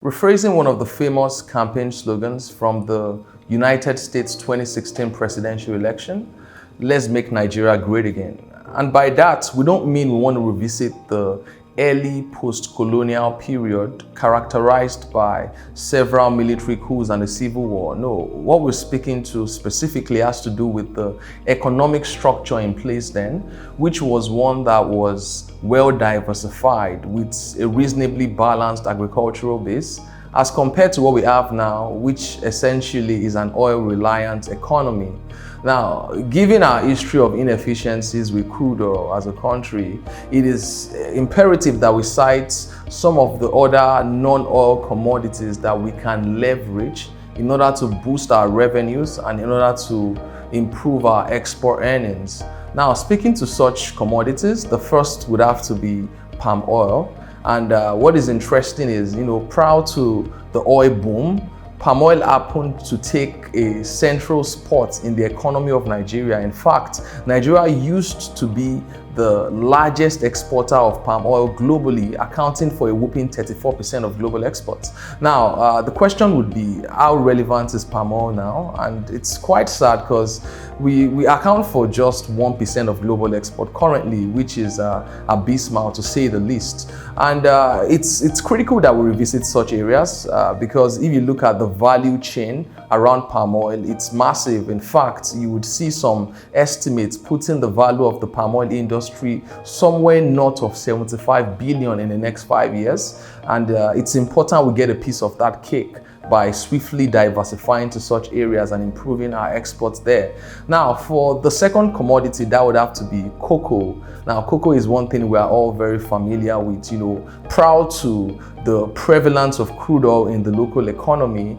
Rephrasing one of the famous campaign slogans from the United States 2016 presidential election, "Let's make Nigeria great again." And by that, we don't mean we want to revisit the early post-colonial period characterized by several military coups and a civil war. No, what we're speaking to specifically has to do with the economic structure in place then, which was one that was well diversified with a reasonably balanced agricultural base, as compared to what we have now, which essentially is an oil-reliant economy. Now, given our history of inefficiencies with crude oil as a country, it is imperative that we cite some of the other non-oil commodities that we can leverage in order to boost our revenues and in order to improve our export earnings. Now, speaking to such commodities, the first would have to be palm oil. And what is interesting is, prior to the oil boom, palm oil happened to take a central spot in the economy of Nigeria. In fact, Nigeria used to be the largest exporter of palm oil globally, accounting for a whopping 34% of global exports. Now, the question would be, how relevant is palm oil now? And it's quite sad because we account for just 1% of global export currently, which is abysmal to say the least. And it's critical that we revisit such areas because if you look at the value chain around palm oil, it's massive. In fact, you would see some estimates putting the value of the palm oil industry somewhere north of 75 billion in the next 5 years. And it's important we get a piece of that cake by swiftly diversifying to such areas and improving our exports there. Now, for the second commodity, that would have to be cocoa. Now, cocoa is one thing we are all very familiar with. Prior to the prevalence of crude oil in the local economy,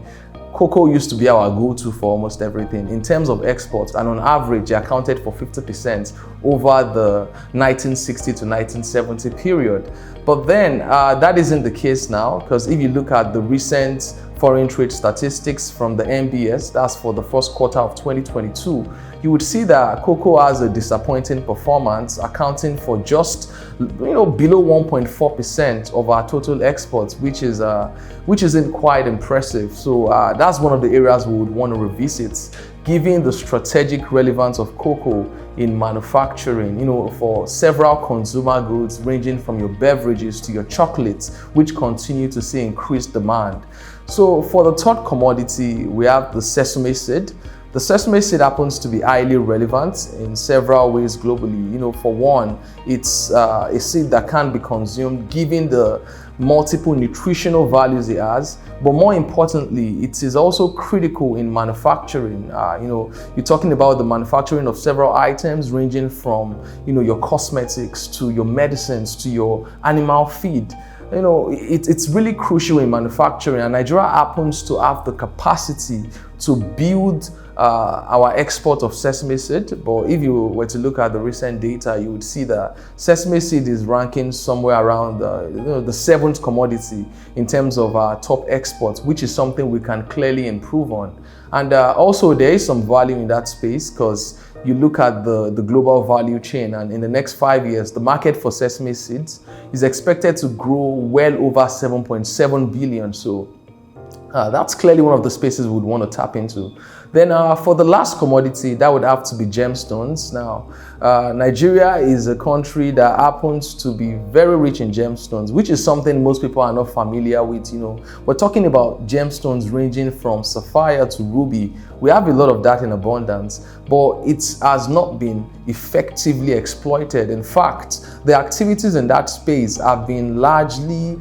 cocoa used to be our go-to for almost everything. In terms of exports, and on average, it accounted for 50% over the 1960 to 1970 period. But then, that isn't the case now, because if you look at the recent foreign trade statistics from the MBS, that's for the first quarter of 2022, you would see that cocoa has a disappointing performance, accounting for just below 1.4% of our total exports, which isn't quite impressive. So that's one of the areas we would want to revisit, given the strategic relevance of cocoa in manufacturing, for several consumer goods ranging from your beverages to your chocolates, which continue to see increased demand. So for the third commodity, we have the sesame seed. The sesame seed happens to be highly relevant in several ways globally. For one, it's a seed that can be consumed given the multiple nutritional values it has, but more importantly, it is also critical in manufacturing. You're talking about the manufacturing of several items ranging from, your cosmetics to your medicines to your animal feed. It's really crucial in manufacturing, and Nigeria happens to have the capacity to build our export of sesame seed. But if you were to look at the recent data, you would see that sesame seed is ranking somewhere around the seventh commodity in terms of our top exports, which is something we can clearly improve on. And also there is some value in that space because you look at the global value chain, and in the next 5 years, the market for sesame seeds is expected to grow well over 7.7 billion. So that's clearly one of the spaces we would want to tap into. Then for the last commodity, that would have to be gemstones. Now, Nigeria is a country that happens to be very rich in gemstones, which is something most people are not familiar with. We're talking about gemstones ranging from sapphire to ruby. We have a lot of that in abundance, but it has not been effectively exploited. In fact, the activities in that space have been largely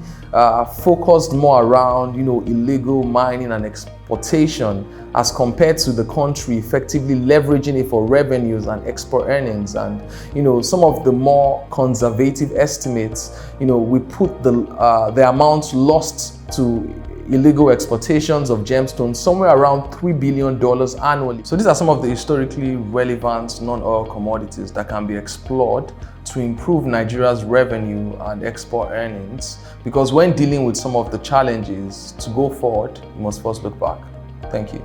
focused more around, illegal mining and exportation, as compared to the country effectively leveraging it for revenues and export earnings. And some of the more conservative estimates, we put the amount lost to illegal exportations of gemstones somewhere around $3 billion annually. So these are some of the historically relevant non-oil commodities that can be explored to improve Nigeria's revenue and export earnings, because when dealing with some of the challenges to go forward, you must first look back. Thank you.